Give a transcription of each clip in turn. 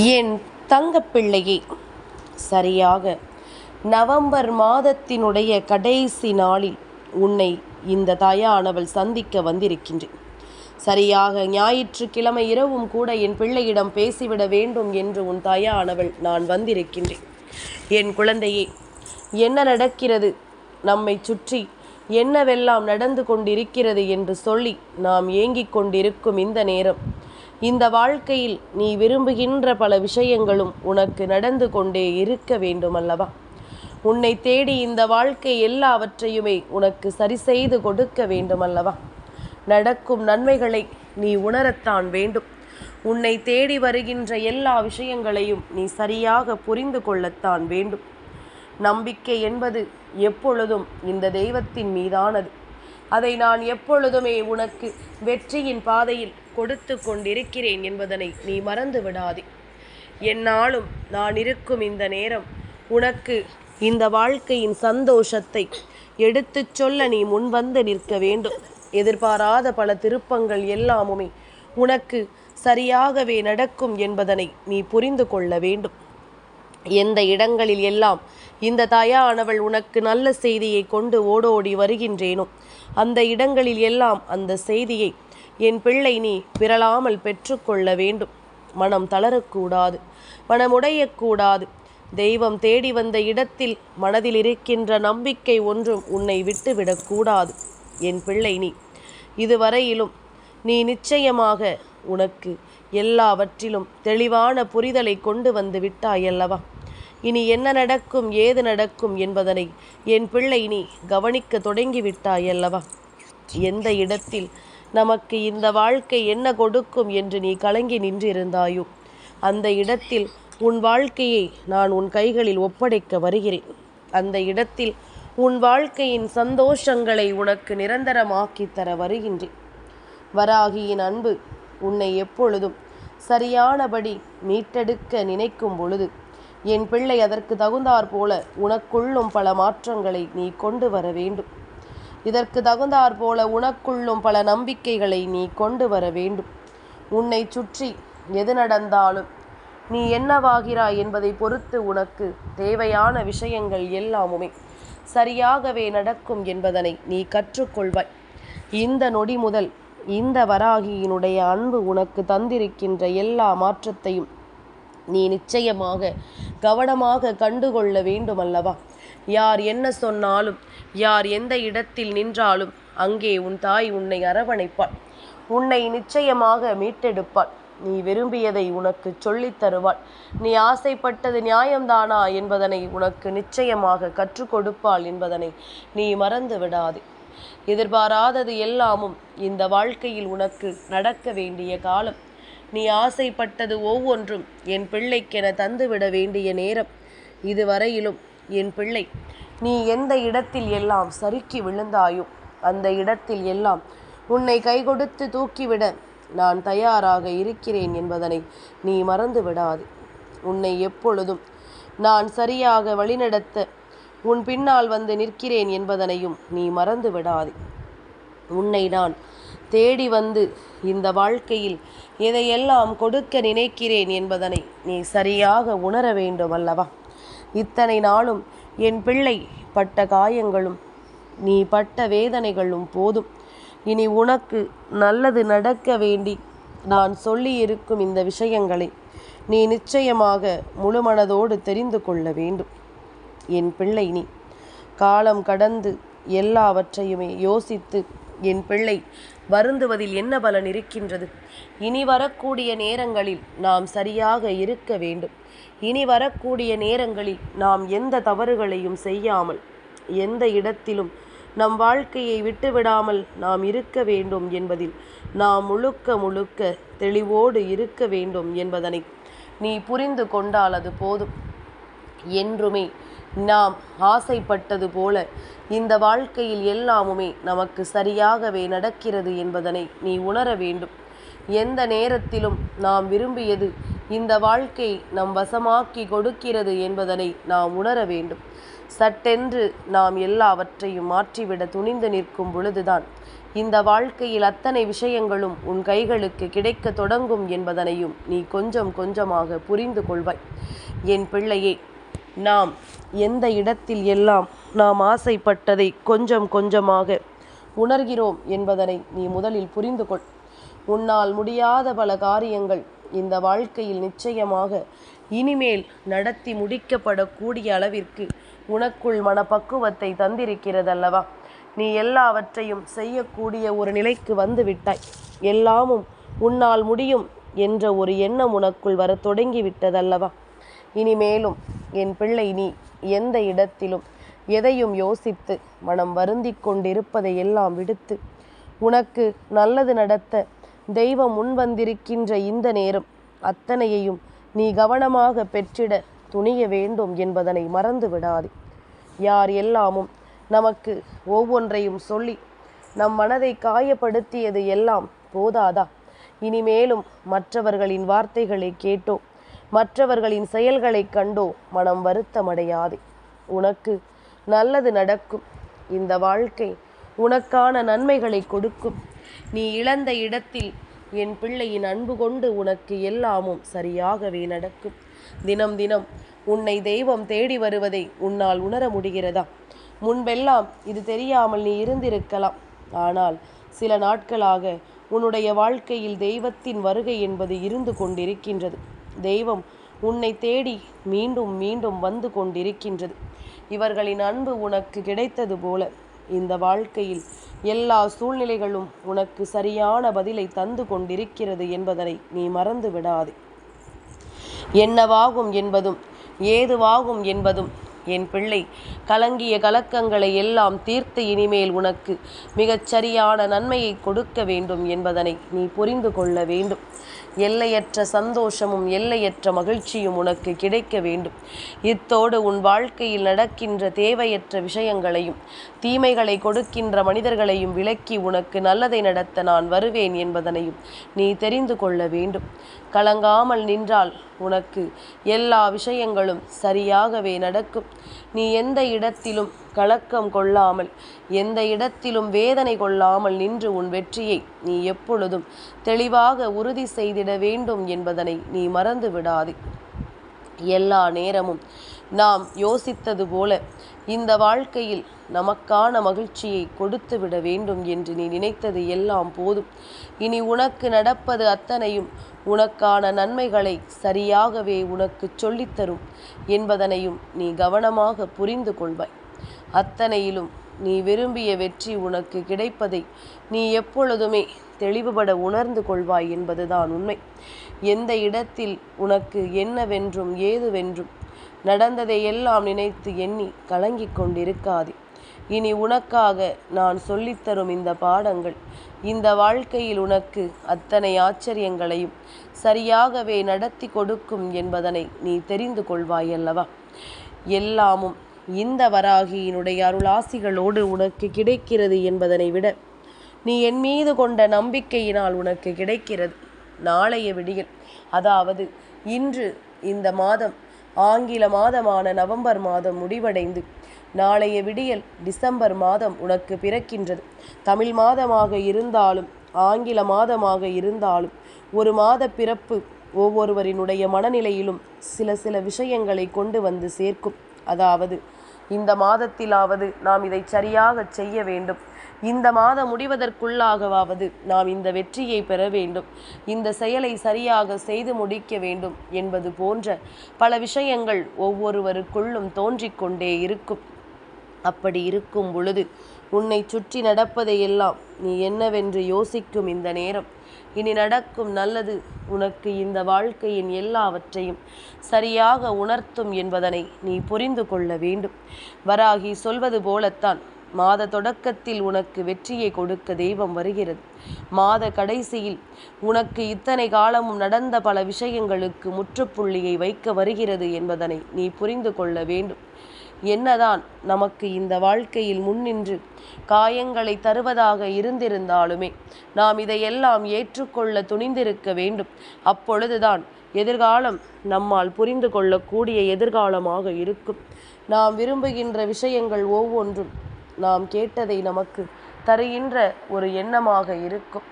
என் தங்கப்பிள்ளையே, சரியாக நவம்பர் மாதத்தினுடைய கடைசி நாளில் உன்னை இந்த தாயானவள் சந்திக்க வந்திருக்கின்றேன். சரியாக ஞாயிற்றுக்கிழமை இரவும் கூட என் பிள்ளையிடம் பேசிவிட வேண்டும் என்று உன் தாயானவள் நான் வந்திருக்கின்றேன். என் குழந்தையே, என்ன நடக்கிறது, நம்மை சுற்றி என்னவெல்லாம் நடந்து கொண்டிருக்கிறது என்று சொல்லி நாம் ஏங்கிக் கொண்டிருக்கும் இந்த நேரம், இந்த வாழ்க்கையில் நீ விரும்புகின்ற பல விஷயங்களும் உனக்கு நடந்து கொண்டே இருக்க வேண்டும் அல்லவா? உன்னை தேடி இந்த வாழ்க்கை எல்லாவற்றையுமே உனக்கு சரி செய்து கொடுக்க வேண்டும் அல்லவா? நடக்கும் நன்மைகளை நீ உணரத்தான் வேண்டும். உன்னை தேடி வருகின்ற எல்லா விஷயங்களையும் நீ சரியாக புரிந்து கொள்ளத்தான் வேண்டும். நம்பிக்கை என்பது எப்பொழுதும் இந்த தெய்வத்தின் மீதானது. அதை நான் எப்பொழுதுமே உனக்கு வெற்றியின் பாதையில் கொடுத்து கொண்டிருக்கிறேன் என்பதனை நீ மறந்து விடாதே. என்னாலும் நான் இருக்கும் இந்த நேரம் உனக்கு இந்த வாழ்க்கையின் சந்தோஷத்தை எடுத்துச் சொல்ல நீ முன்வந்து நிற்க வேண்டும். எதிர்பாராத பல திருப்பங்கள் எல்லாமுமே உனக்கு சரியாகவே நடக்கும் என்பதனை நீ புரிந்து கொள்ள வேண்டும். எந்த இடங்களில் எல்லாம் இந்த தாயானவள் உனக்கு நல்ல செய்தியை கொண்டு ஓடோடி வருகின்றேனோ அந்த இடங்களில் எல்லாம் அந்த செய்தியை என் பிள்ளை நீ பிறளாமல் பெற்றுக்கொள்ள வேண்டும். மனம் தளரக்கூடாது, மனமுடையக்கூடாது. தெய்வம் தேடி வந்த இடத்தில் மனதில் இருக்கின்ற நம்பிக்கை ஒன்றும் உன்னை விட்டுவிடக்கூடாது. என் பிள்ளை நீ இதுவரையிலும் நீ நிச்சயமாக உனக்கு எல்லாவற்றிலும் தெளிவான புரிதலை கொண்டு வந்து விட்டாயல்லவா? இனி என்ன நடக்கும், ஏது நடக்கும் என்பதனை என் பிள்ளை நீ கவனிக்க தொடங்கிவிட்டாயல்லவா? எந்த இடத்தில் நமக்கு இந்த வாழ்க்கை என்ன கொடுக்கும் என்று நீ கலங்கி நின்றிருந்தாயோ அந்த இடத்தில் உன் வாழ்க்கையை நான் உன் கைகளில் ஒப்படைக்க வருகிறேன். அந்த இடத்தில் உன் வாழ்க்கையின் சந்தோஷங்களை உனக்கு நிரந்தரமாக்கி தர வருகின்றேன். வராகியின் அன்பு உன்னை எப்பொழுதும் சரியானபடி மீட்டெடுக்க நினைக்கும் பொழுது என் பிள்ளை அதற்கு தகுந்தாற் போல உனக்குள்ளும் பல மாற்றங்களை நீ கொண்டு வர வேண்டும். இதற்கு தகுந்தாற் போல உனக்குள்ளும் பல நம்பிக்கைகளை நீ கொண்டு வர வேண்டும். உன்னை சுற்றி எது நடந்தாலும் நீ என்னவாகிறாய் என்பதை பொறுத்து உனக்கு தேவையான விஷயங்கள் எல்லாமுமே சரியாகவே நடக்கும் என்பதனை நீ கற்றுக்கொள்வாய். இந்த நொடி முதல் இந்த வராகியினுடைய அன்பு உனக்கு தந்திருக்கின்ற எல்லா மாற்றத்தையும் நீ நிச்சயமாக கவனமாக கண்டுகொள்ள வேண்டும் அல்லவா? யார் என்ன சொன்னாலும், யார் எந்த இடத்தில் நின்றாலும் அங்கே உன் தாய் உன்னை அரவணைப்பாள். உன்னை நிச்சயமாக மீட்டெடுப்பாள். நீ விரும்பியதை உனக்கு சொல்லித் தருவாள். நீ ஆசைப்பட்டது நியாயம்தானா என்பதனை உனக்கு நிச்சயமாக கற்றுக் கொடுப்பாள் என்பதனை நீ மறந்து விடாதே. எதிர்பாராதது எல்லாமும் இந்த வாழ்க்கையில் உனக்கு நடக்க வேண்டிய காலம். நீ ஆசைப்பட்டது ஒவ்வொன்றும் என் பிள்ளைக்கென தந்துவிட வேண்டிய நேரம். இதுவரையிலும் என் பிள்ளை நீ எந்த இடத்தில் எல்லாம் சறுக்கி விழுந்தாயோ அந்த இடத்தில் எல்லாம் உன்னை கை கொடுத்து தூக்கிவிட நான் தயாராக இருக்கிறேன் என்பதனை நீ மறந்து விடாது. உன்னை எப்பொழுதும் நான் சரியாக வழிநடத்த உன் பின்னால் வந்து நிற்கிறேன் என்பதனையும் நீ மறந்து விடாது. உன்னை நான் தேடி வந்து இந்த வாழ்க்கையில் எதையெல்லாம் கொடுக்க நினைக்கிறேன் என்பதனை நீ சரியாக உணர வேண்டும் அல்லவா? இத்தனை நாளும் என் பிள்ளை பட்ட காயங்களும் நீ பட்ட வேதனைகளும் போதும். இனி உனக்கு நல்லது நடக்க வேண்டி நான் சொல்லியிருக்கும் இந்த விஷயங்களை நீ நிச்சயமாக முழுமனதோடு தெரிந்து கொள்ள வேண்டும். என் பிள்ளை நீ காலம் கடந்து எல்லாவற்றையுமே யோசித்து என் பிள்ளை வருந்துவதில் என்ன பலன் இருக்கின்றது? இனி வரக்கூடிய நேரங்களில் நாம் சரியாக இருக்க வேண்டும். இனி வரக்கூடிய நேரங்களில் நாம் எந்த தவறுகளையும் செய்யாமல், எந்த இடத்திலும் நம் வாழ்க்கையை விட்டுவிடாமல் நாம் இருக்க வேண்டும் என்பதில் நாம் முழுக்க முழுக்க தெளிவோடு இருக்க வேண்டும் என்பதனை நீ புரிந்து கொண்டால் அது போதும். என்றுமே நாம் ஆசைப்பட்டது போல இந்த வாழ்க்கையில் எல்லாமுமே நமக்கு சரியாகவே நடக்கிறது என்பதனை நீ உணர வேண்டும். எந்த நேரத்திலும் நாம் விரும்பியது இந்த வாழ்க்கை நம் வசமாக்கி கொடுக்கிறது என்பதனை நாம் உணர வேண்டும். சட்டென்று நாம் எல்லாவற்றையும் மாற்றிவிட துணிந்து நிற்கும் பொழுதுதான் இந்த வாழ்க்கையில் அத்தனை விஷயங்களும் உன் கைகளுக்கு கிடைக்க தொடங்கும் என்பதனையும் நீ கொஞ்சம் கொஞ்சமாக புரிந்து கொள்வாய். என் பிள்ளையே, நாம் எந்த இடத்தில் எல்லாம் நாம் ஆசைப்பட்டதை கொஞ்சம் கொஞ்சமாக உணர்கிறோம் என்பதனை நீ முதலில் புரிந்து கொள். உன்னால் முடியாத பல காரியங்கள் இந்த வாழ்க்கையில் நிச்சயமாக இனிமேல் நடத்தி முடிக்கப்படக்கூடிய அளவிற்கு உனக்குள் மனப்பக்குவத்தை தந்திருக்கிறதல்லவா? நீ எல்லாவற்றையும் செய்யக்கூடிய ஒரு நிலைக்கு வந்து விட்டாய். எல்லாமும் உன்னால் முடியும் என்ற ஒரு எண்ணம் உனக்குள் வர தொடங்கிவிட்டதல்லவா? இனிமேலும் என் பிள்ளை, நீ எந்த இடத்திலும் எதையும் யோசித்து மனம் வருந்தி கொண்டிருப்பதை எல்லாம் விடுத்து உனக்கு நல்லது நடத்த தெய்வம் முன்வந்திருக்கின்ற இந்த நேரம் அத்தனையையும் நீ கவனமாக பெற்றிட துணிய வேண்டும் என்பதனை மறந்து விடாதே. யார் எல்லாமும் நமக்கு ஒவ்வொன்றையும் சொல்லி நம் மனதை காயப்படுத்தியது எல்லாம் போதாதா? இனிமேலும் மற்றவர்களின் வார்த்தைகளை கேட்டோ மற்றவர்களின் செயல்களை கண்டோ மனம் வருத்தமடையாதே. உனக்கு நல்லது நடக்கும். இந்த வாழ்க்கை உனக்கான நன்மைகளை கொடுக்கும். நீ இழந்த இடத்தில் என் பிள்ளையின் அன்பு கொண்டு உனக்கு எல்லாமும் சரியாகவே நடக்கும். தினம் தினம் உன்னை தெய்வம் தேடி வருவதை உன்னால் உணர முடிகிறதா? முன்பெல்லாம் இது தெரியாமல் நீ இருந்திருக்கலாம். ஆனால் சில நாட்களாக உன்னுடைய வாழ்க்கையில் தெய்வத்தின் வருகை என்பது இருந்து கொண்டிருக்கின்றது. தெய்வம் உன்னை தேடி மீண்டும் மீண்டும் வந்து கொண்டிருக்கின்றது. இவர்களின் அன்பு உனக்கு கிடைத்தது போல இந்த வாழ்க்கையில் எல்லா சூழ்நிலைகளும் உனக்கு சரியான பதிலை தந்து கொண்டிருக்கிறது என்பதனை நீ மறந்து விடாதே. என்னவாகும் என்பதும் ஏதுவாகும் என்பதும் என் பிள்ளை, கலங்கிய கலக்கங்களை எல்லாம் தீர்த்து இனிமேல் உனக்கு மிகச்சரியான நன்மையை கொடுக்க வேண்டும் என்பதனை நீ புரிந்து கொள்ள வேண்டும். எல்லையற்ற சந்தோஷமும் எல்லையற்ற மகிழ்ச்சியும் உனக்கு கிடைக்க வேண்டும். இத்தோடு உன் வாழ்க்கையில் நடக்கின்ற தேவையற்ற விஷயங்களையும் தீமைகளை கொடுக்கின்ற மனிதர்களையும் விலக்கி உனக்கு நல்லதை நடத்த நான் வருவேன் என்பதனையும் நீ தெரிந்து கொள்ள வேண்டும். கலங்காமல் நின்றால் உனக்கு எல்லா விஷயங்களும் சரியாகவே நடக்கும். நீ எந்த இடத்திலும் கலக்கம் கொள்ளாமல், எந்த இடத்திலும் வேதனை கொள்ளாமல் நின்று உன் வெற்றியை நீ எப்பொழுதும் தெளிவாக உறுதி செய்திட வேண்டும் என்பதனை நீ மறந்து விடாதே. எல்லா நேரமும் நாம் யோசித்தது போல இந்த வாழ்க்கையில் நமக்கான மகிழ்ச்சியை கொடுத்து விட வேண்டும் என்று நீ நினைத்தது எல்லாம் போதும். இனி உனக்கு நடப்பது அத்தனையும் உனக்கான நன்மைகளை சரியாகவே உனக்கு சொல்லித்தரும் என்பதனையும் நீ கவனமாக புரிந்து கொள்வாய். அத்தனையிலும் நீ விரும்பிய வெற்றி உனக்கு கிடைப்பதை நீ எப்பொழுதுமே தெளிவுபட உணர்ந்து கொள்வாய் என்பதுதான் உண்மை. எந்த இடத்தில் உனக்கு என்னவென்றும் ஏதுவென்றும் நடந்ததை எல்லாம் நினைத்து எண்ணி கலங்கிக் கொண்டிருக்காதே. இனி உனக்காக நான் சொல்லித்தரும் இந்த பாடங்கள் இந்த வாழ்க்கையில் உனக்கு அத்தனை ஆச்சரியங்களையும் சரியாகவே நடத்தி கொடுக்கும் என்பதனை நீ தெரிந்து கொள்வாய் அல்லவா? எல்லாமும் இந்த வராகியினுடைய அருளாசிகளோடு உனக்கு கிடைக்கிறது என்பதனை விட நீ என் மீது கொண்ட நம்பிக்கையினால் உனக்கு கிடைக்கிறது. நாளைய விடியல், அதாவது இன்று இந்த மாதம் ஆங்கில மாதமான நவம்பர் மாதம் முடிவடைந்து நாளைய விடியல் டிசம்பர் மாதம் உனக்கு பிறக்கின்றது. தமிழ் மாதமாக இருந்தாலும் ஆங்கில மாதமாக இருந்தாலும் ஒரு மாத பிறப்பு ஒவ்வொருவரினுடைய மனநிலையிலும் சில விஷயங்களை கொண்டு வந்து சேர்க்கும். அதாவது இந்த மாதத்திலாவது நாம் இதை சரியாக செய்ய வேண்டும், இந்த மாதம் முடிவதற்குள்ளாகவாவது நாம் இந்த வெற்றியை பெற வேண்டும், இந்த செயலை சரியாக செய்து முடிக்க வேண்டும் என்பது போன்ற பல விஷயங்கள் ஒவ்வொருவருக்குள்ளும் தோன்றிக்கொண்டே இருக்கும். அப்படி இருக்கும் பொழுது உன்னை சுற்றி நடப்பதையெல்லாம் நீ என்னவென்று யோசிக்கும் இந்த நேரம் இனி நடக்கும் நல்லது உனக்கு இந்த வாழ்க்கையின் எல்லாவற்றையும் சரியாக உணர்த்தும் என்பதனை நீ புரிந்து கொள்ள வேண்டும். வராகி சொல்வது போலத்தான் மாத தொடக்கத்தில் உனக்கு வெற்றியை கொடுக்க தெய்வம் வருகிறது. மாத கடைசியில் உனக்கு இத்தனை காலமும் நடந்த பல விஷயங்களுக்கு முற்றுப்புள்ளியை வைக்க வருகிறது என்பதனை நீ புரிந்து கொள்ள வேண்டும். என்னதான் நமக்கு இந்த வாழ்க்கையில் முன்னின்று காயங்களை தருவதாக இருந்திருந்தாலுமே நாம் இதையெல்லாம் ஏற்றுக்கொள்ள துணிந்திருக்க வேண்டும். அப்பொழுதுதான் எதிர்காலம் நம்மால் புரிந்து கொள்ளக்கூடிய எதிர்காலமாக இருக்கும். நாம் விரும்புகின்ற விஷயங்கள் ஒவ்வொன்றும் நாம் கேட்டதை நமக்கு தருகின்ற ஒரு எண்ணமாக இருக்கும்.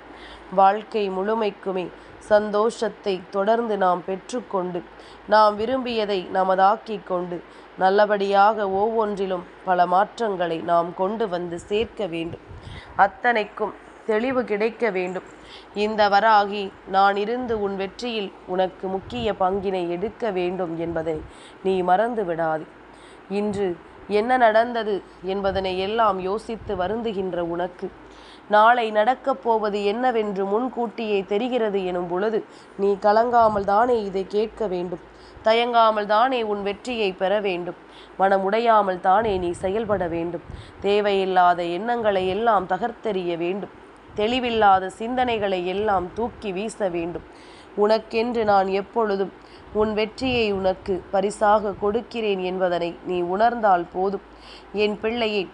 வாழ்க்கை முழுமைக்குமே சந்தோஷத்தை தொடர்ந்து நாம் பெற்றுக்கொண்டு நாம் விரும்பியதை நமதாக்கி கொண்டு நல்லபடியாக ஒவ்வொன்றிலும் பல மாற்றங்களை நாம் கொண்டு வந்து சேர்க்க வேண்டும். அத்தனைக்கும் தெளிவு கிடைக்க வேண்டும். இந்த வராகி நான் இருந்து உன் வெற்றியில் உனக்கு முக்கிய பங்கினை எடுக்க வேண்டும் என்பதை நீ மறந்து விடாதே. இன்று என்ன நடந்தது என்பதனை எல்லாம் யோசித்து வருந்துகின்ற உனக்கு நாளை நடக்கப் போவது என்னவென்று முன்கூட்டியே தெரிகிறது எனும் பொழுது நீ கலங்காமல் தானே இதை கேட்க வேண்டும். தயங்காமல் தானே உன் வெற்றியை பெற வேண்டும். மனமுடையாமல் தானே நீ செயல்பட வேண்டும். தேவையில்லாத எண்ணங்களை எல்லாம் தகர்த்தெறிய வேண்டும். தெளிவில்லாத சிந்தனைகளை எல்லாம் தூக்கி வீச வேண்டும். உனக்கென்று நான் எப்பொழுதும் உன் வெற்றியை உனக்கு பரிசாக கொடுக்கிறேன் என்பதனை நீ உணர்ந்தால் போதும். என் பிள்ளையை,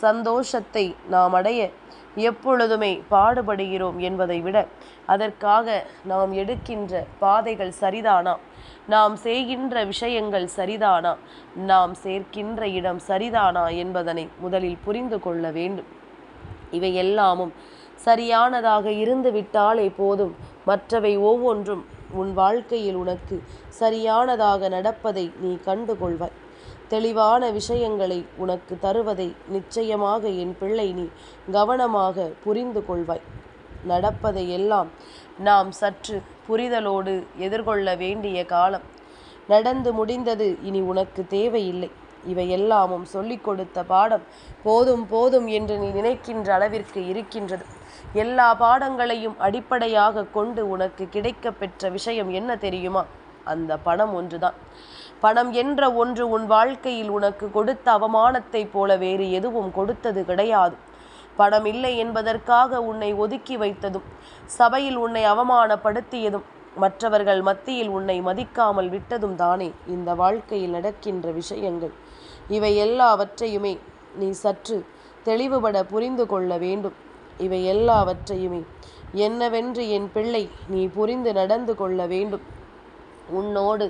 சந்தோஷத்தை நாம் அடைய எப்பொழுதுமே பாடுபடுகிறோம் என்பதை விட அதற்காக நாம் எடுக்கின்ற பாதைகள் சரிதானா, நாம் செய்கின்ற விஷயங்கள் சரிதானா, நாம் சேர்க்கின்ற இடம் சரிதானா என்பதனை முதலில் புரிந்து கொள்ள வேண்டும். இவை எல்லாமும் சரியானதாக இருந்து விட்டாலே போதும். மற்றவை ஒவ்வொன்றும் உன் வாழ்க்கையில் உனக்கு சரியானதாக நடப்பதை நீ கண்டுகொள்வாய். தெளிவான விஷயங்களை உனக்கு தருவதை நிச்சயமாக என் பிள்ளை நீ கவனமாக புரிந்து கொள்வாய். நடப்பதை எல்லாம் நாம் சற்று புரிதலோடு எதிர்கொள்ள வேண்டிய காலம். நடந்து முடிந்தது, இனி உனக்கு தேவையில்லை. இவை எல்லாமும் சொல்லிக் கொடுத்த பாடம் போதும் போதும் என்று நீ நினைக்கின்ற அளவிற்கு இருக்கின்றது. எல்லா பாடங்களையும் அடிப்படையாக கொண்டு உனக்கு கிடைக்க பெற்ற விஷயம் என்ன தெரியுமா? அந்த பணம் ஒன்றுதான். பணம் என்ற ஒன்று உன் வாழ்க்கையில் உனக்கு கொடுத்த அவமானத்தை போல வேறு எதுவும் கொடுத்தது கிடையாது. பணம் இல்லை என்பதற்காக உன்னை ஒதுக்கி வைத்ததும், சபையில் உன்னை அவமானப்படுத்தியதும், மற்றவர்கள் மத்தியில் உன்னை மதிக்காமல் விட்டதும் தானே இந்த வாழ்க்கையில் நடக்கின்ற விஷயங்கள். இவை எல்லாவற்றையுமே நீ சற்று தெளிவுபட புரிந்து கொள்ள வேண்டும். இவை எல்லாவற்றையுமே என்னவென்று என் பிள்ளை நீ புரிந்து நடந்து கொள்ள வேண்டும். உன்னோடு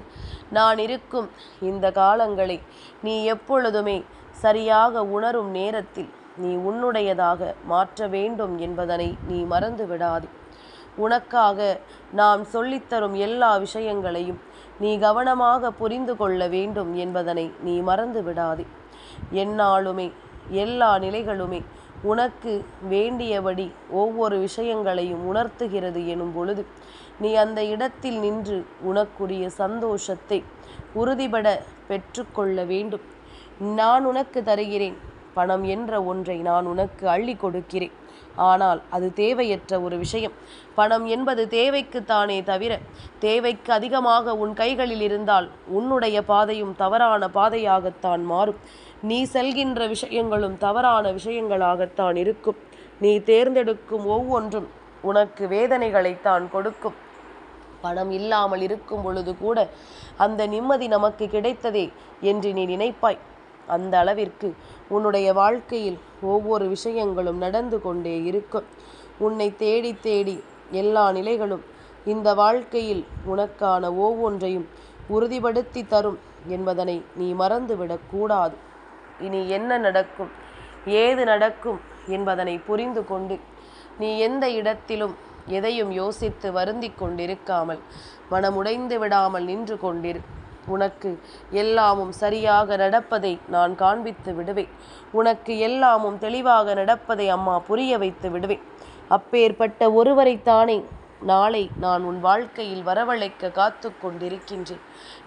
நான் இருக்கும் இந்த காலங்களை நீ எப்பொழுதுமே சரியாக உணரும் நேரத்தில் நீ உன்னுடையதாக மாற்ற வேண்டும் என்பதனை நீ மறந்து விடாதே. உனக்காக நாம் சொல்லித்தரும் எல்லா விஷயங்களையும் நீ கவனமாக புரிந்து கொள்ள வேண்டும் என்பதனை நீ மறந்து விடாதே. எந்நாளுமே எல்லா நிலைகளுமே உனக்கு வேண்டியபடி ஒவ்வொரு விஷயங்களையும் உணர்த்துகிறது எனும் பொழுது நீ அந்த இடத்தில் நின்று உனக்குரிய சந்தோஷத்தை உறுதிபட பெற்றுக்கொள்ள வேண்டும். நான் உனக்கு தருகிறேன். பணம் என்ற ஒன்றை நான் உனக்கு அள்ளி கொடுக்கிறேன். ஆனால் அது தேவையற்ற ஒரு விஷயம். பணம் என்பது தேவைக்குத்தானே தவிர, தேவைக்கு அதிகமாக உன் கைகளில் இருந்தால் உன்னுடைய பாதையும் தவறான பாதையாகத்தான் மாறும். நீ செல்கின்ற விஷயங்களும் தவறான விஷயங்களாகத்தான் இருக்கும். நீ தேர்ந்தெடுக்கும் ஒவ்வொன்றும் உனக்கு வேதனைகளைத்தான் கொடுக்கும். பணம் இல்லாமல் இருக்கும் பொழுது கூட அந்த நிம்மதி நமக்கு கிடைத்ததே என்று நீ நினைப்பாய். அந்த அளவிற்கு உன்னுடைய வாழ்க்கையில் ஒவ்வொரு விஷயங்களும் நடந்து கொண்டே இருக்கும். உன்னை தேடி தேடி எல்லா நிலைகளும் இந்த வாழ்க்கையில் உனக்கான ஒவ்வொன்றையும் உறுதிப்படுத்தி தரும் என்பதனை நீ மறந்துவிடக்கூடாது. இனி என்ன நடக்கும், ஏது நடக்கும் என்பதனை புரிந்து கொண்டு நீ எந்த இடத்திலும் எதையும் யோசித்து வருந்தி கொண்டிருக்காமல் மனமுடைந்து விடாமல் நின்று கொண்டிரு. உனக்கு எல்லாமும் சரியாக நடப்பதை நான் காண்பித்து விடுவேன். உனக்கு எல்லாமும் தெளிவாக நடப்பதை அம்மா புரிய வைத்து விடுவேன். அப்பேற்பட்ட ஒருவரைத்தானே நாளை நான் உன் வாழ்க்கையில் வரவழைக்க காத்து கொண்டிருக்கின்றேன்.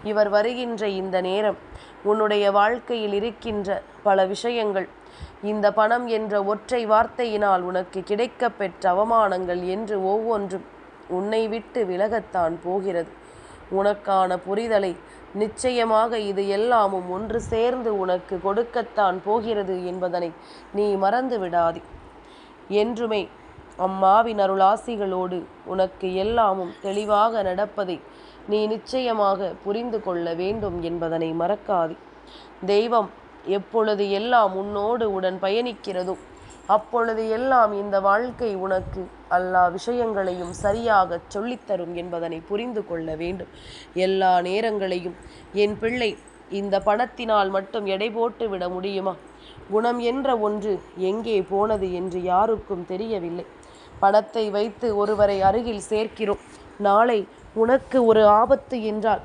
இவர் வருகின்ற இந்த நேரம் உன்னுடைய வாழ்க்கையில் இருக்கின்ற பல விஷயங்கள், இந்த பணம் என்ற ஒற்றை வார்த்தையினால் உனக்கு கிடைக்க பெற்ற அவமானங்கள் என்று ஒவ்வொன்றும் உன்னை விட்டு விலகத்தான் போகிறது. உனக்கான புரிதலை நிச்சயமாக இது எல்லாமும் ஒன்று சேர்ந்து உனக்கு கொடுக்கத்தான் போகிறது என்பதனை நீ மறந்து விடாதே. என்றுமே அம்மாவின் அருளாசிகளோடு உனக்கு எல்லாமும் தெளிவாக நடப்பதை நீ நிச்சயமாக புரிந்து கொள்ள வேண்டும் என்பதனை மறக்காதே. தெய்வம் எப்பொழுது எல்லாம் உன்னோடு உடன் பயணிக்கிறதோ, அப்பொழுது எல்லாம் இந்த வாழ்க்கை உனக்கு எல்லா விஷயங்களையும் சரியாக சொல்லித்தரும் என்பதனை புரிந்து கொள்ள வேண்டும். எல்லா நேரங்களையும் என் பிள்ளை இந்த பணத்தினால் மட்டும் எடை போட்டு விட முடியுமா? குணம் என்ற ஒன்று எங்கே போனது என்று யாருக்கும் தெரியவில்லை. பணத்தை வைத்து ஒருவரை அருகில் சேர்க்கிறோம். நாளை உனக்கு ஒரு ஆபத்து என்றால்,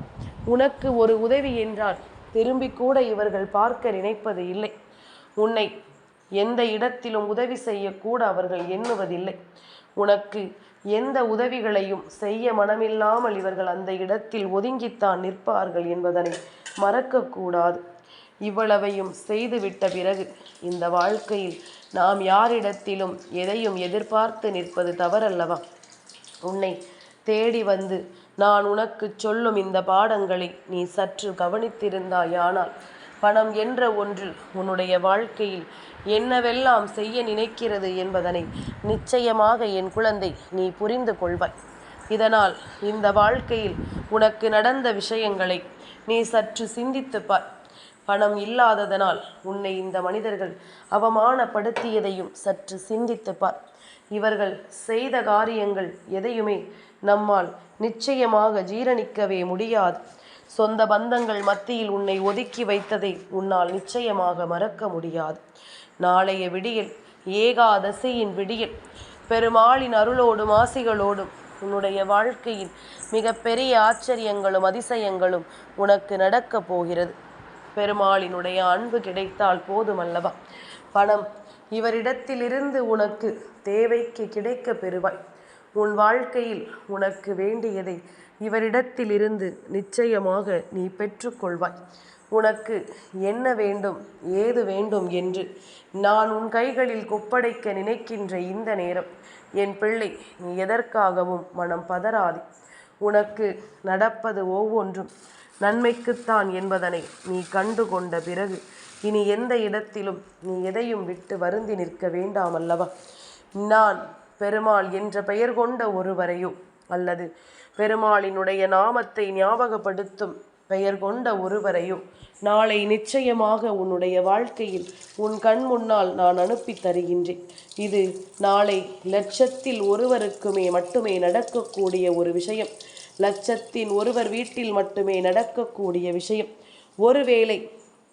உனக்கு ஒரு உதவி என்றால் திரும்பி கூட இவர்கள் பார்க்க நினைப்பது இல்லை. உன்னை எந்த இடத்திலும் உதவி செய்யக்கூட அவர்கள் எண்ணுவதில்லை. உனக்கு எந்த உதவிகளையும் செய்ய மனமில்லாமல் இவர்கள் அந்த இடத்தில் ஒதுங்கித்தான் நிற்பார்கள் என்பதனை மறக்கக்கூடாது. இவ்வளவையும் செய்துவிட்ட பிறகு இந்த வாழ்க்கையில் நாம் யாரிடத்திலும் எதையும் எதிர்பார்த்து நிற்பது தவறல்லவா? உன்னை தேடி வந்து நான் உனக்கு சொல்லும் இந்த பாடங்களை நீ சற்று கவனித்திருந்தாயானால், பணம் என்ற ஒன்று உன்னுடைய வாழ்க்கையில் என்னவெல்லாம் செய்ய நினைக்கிறது என்பதனை நிச்சயமாக என் குழந்தை நீ புரிந்து கொள்வாய். இதனால் இந்த வாழ்க்கையில் உனக்கு நடந்த விஷயங்களை நீ சற்று சிந்தித்துப்பார். பணம் இல்லாததனால் உன்னை இந்த மனிதர்கள் அவமானப்படுத்தியதையும் சற்று சிந்தித்துப்பார். இவர்கள் செய்த காரியங்கள் எதையுமே நம்மால் நிச்சயமாக ஜீரணிக்கவே முடியாது. சொந்த பந்தங்கள் மத்தியில் உன்னை ஒதுக்கி வைத்ததை உன்னால் நிச்சயமாக மறக்க முடியாது. நாளைய விடியல் ஏகாதசியின் விடியல் பெருமாளின் அருளோடும் ஆசிகளோடும் உன்னுடைய வாழ்க்கையில் மிக பெரிய ஆச்சரியங்களும் அதிசயங்களும் உனக்கு நடக்கப் போகிறது. பெருமாளினுடைய அன்பு கிடைத்தால் போதுமல்லவா? பணம் இவரிடத்திலிருந்து உனக்கு தேவைக்கு கிடைக்க பெறுவாய். உன் வாழ்க்கையில் உனக்கு வேண்டியதை இவரிடத்திலிருந்து நிச்சயமாக நீ பெற்றுக்கொள்வாய். உனக்கு என்ன வேண்டும், ஏது வேண்டும் என்று நான் உன் கைகளில் ஒப்படைக்க நினைக்கின்ற இந்த நேரம், என் பிள்ளை, நீ எதற்காகவும் மனம் பதறாதே. உனக்கு நடப்பது ஒவ்வொன்றும் நன்மைக்குத்தான் என்பதனை நீ கண்டு கொண்ட பிறகு இனி எந்த இடத்திலும் நீ எதையும் விட்டு வருந்தி நிற்க வேண்டாம் அல்லவா? நான் பெருமாள் என்ற பெயர் கொண்ட ஒருவரையோ அல்லது பெருமாளினுடைய நாமத்தை ஞாபகப்படுத்தும் பெயர் கொண்ட ஒருவரையோ நாளை நிச்சயமாக உன்னுடைய வாழ்க்கையில் உன் கண் முன்னால் நான் அனுப்பி தருகின்றேன். இது நாளை லட்சத்தில் ஒருவருக்குமே மட்டுமே நடக்கக்கூடிய ஒரு விஷயம். லட்சத்தின் ஒருவர் வீட்டில் மட்டுமே நடக்கக்கூடிய விஷயம். ஒருவேளை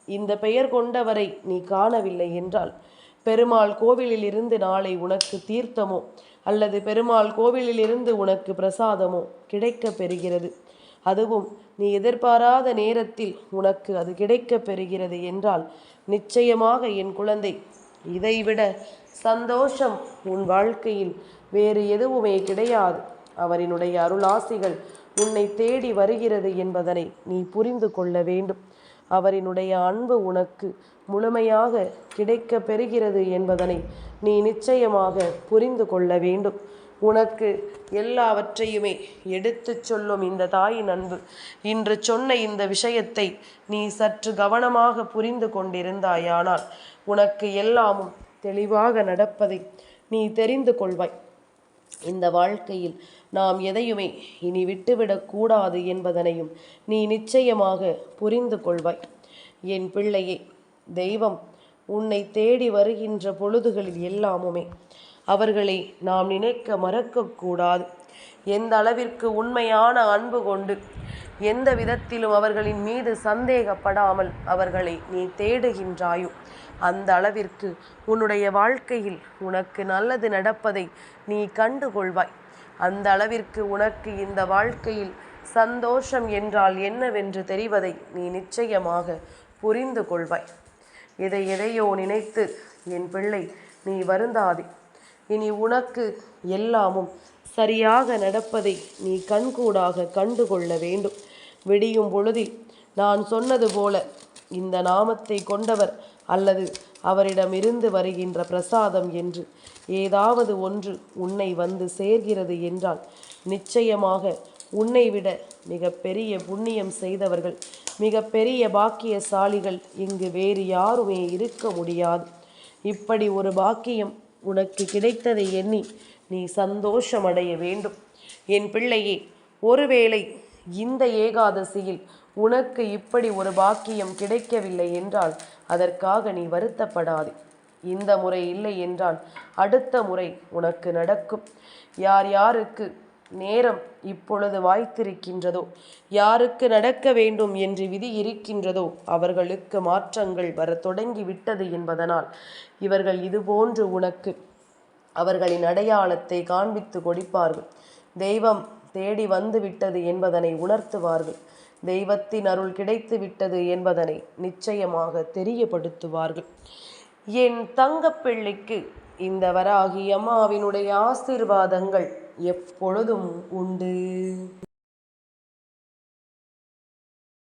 இந்த பெயர் கொண்டவரை நீ காணவில்லை என்றால், பெருமாள் கோவிலில் இருந்து நாளை உனக்கு தீர்த்தமோ அல்லது பெருமாள் கோவிலில் இருந்து உனக்கு பிரசாதமோ கிடைக்க பெறுகிறது. அதுவும் நீ எதிர்பாராத நேரத்தில் உனக்கு அது கிடைக்க பெறுகிறது என்றால், நிச்சயமாக என் குழந்தை, இதைவிட சந்தோஷம் உன் வாழ்க்கையில் வேறு எதுவுமே கிடையாது. அவரினுடைய அருளாசிகள் உன்னை தேடி வருகிறது என்பதனை நீ புரிந்து கொள்ள வேண்டும். அவரினுடைய அன்பு உனக்கு முழுமையாக கிடைக்க பெறுகிறது என்பதனை நீ நிச்சயமாக புரிந்து கொள்ள வேண்டும். உனக்கு எல்லாவற்றையுமே எடுத்து சொல்லும் இந்த தாயின் அன்பு இன்று சொன்ன இந்த விஷயத்தை நீ சற்று கவனமாக புரிந்து கொண்டிருந்தாயானால் உனக்கு எல்லாமும் தெளிவாக நடப்பதை நீ தெரிந்து கொள்வாய். இந்த வாழ்க்கையில் நாம் எதையுமே இனி விட்டுவிடக்கூடாது என்பதனையும் நீ நிச்சயமாக புரிந்து கொள்வாய். என் பிள்ளையே, தெய்வம் உன்னை தேடி வருகின்ற பொழுதுகளில் எல்லாமுமே அவர்களை நாம் நினைக்க மறக்கக்கூடாது. எந்த அளவிற்கு உண்மையான அன்பு கொண்டு எந்த விதத்திலும் அவர்களின் மீது சந்தேகப்படாமல் அவர்களை நீ தேடுகின்றாயோ, அந்த அளவிற்கு உன்னுடைய வாழ்க்கையில் உனக்கு நல்லது நடப்பதை நீ கண்டு கொள்வாய். அந்த அளவிற்கு உனக்கு இந்த வாழ்க்கையில் சந்தோஷம் என்றால் என்னவென்று தெரிவதை நீ நிச்சயமாக புரிந்து கொள்வாய். எதையோ நினைத்து என் பிள்ளை நீ வருந்தாதே. இனி உனக்கு எல்லாமும் சரியாக நடப்பதை நீ கண்கூடாக கண்டு கொள்ள வேண்டும். விடியும் பொழுதில் நான் சொன்னது போல இந்த நாமத்தை கொண்டவர் அல்லது அவரிடமிருந்து வருகின்ற பிரசாதம் என்று ஏதாவது ஒன்று உன்னை வந்து சேர்கிறது என்றால், நிச்சயமாக உன்னை விட மிக பெரிய புண்ணியம் செய்தவர்கள், மிக பெரிய பாக்கியசாலிகள் இங்கு வேறு யாருமே இருக்க முடியாது. இப்படி ஒரு பாக்கியம் உனக்கு கிடைத்ததை எண்ணி நீ சந்தோஷமடைய வேண்டும். என் பிள்ளையே, ஒருவேளை இந்த ஏகாதசியில் உனக்கு இப்படி ஒரு பாக்கியம் கிடைக்கவில்லை என்றால் அதற்காக நீ வருத்தப்படாதே. இந்த முறை இல்லை என்றால் அடுத்த முறை உனக்கு நடக்கும். யார் யாருக்கு நேரம் இப்பொழுது வாய்த்திருக்கின்றதோ, யாருக்கு நடக்க வேண்டும் என்று விதி இருக்கின்றதோ அவர்களுக்கு மாற்றங்கள் வர தொடங்கி விட்டது என்பதனால் இவர்கள் இதுபோன்று உனக்கு அவர்களின் அடையாளத்தை காண்பித்து கொடுப்பார்கள். தெய்வம் தேடி வந்து விட்டது என்பதனை உணர்த்துவார்கள். தெய்வத்தின் அருள் கிடைத்து விட்டது என்பதனை நிச்சயமாக தெரியப்படுத்துவார்கள். என் தங்கப்பிள்ளைக்கு இந்த வராகி அம்மாவினுடைய ஆசீர்வாதங்கள் எப்பொழுதும் உண்டு.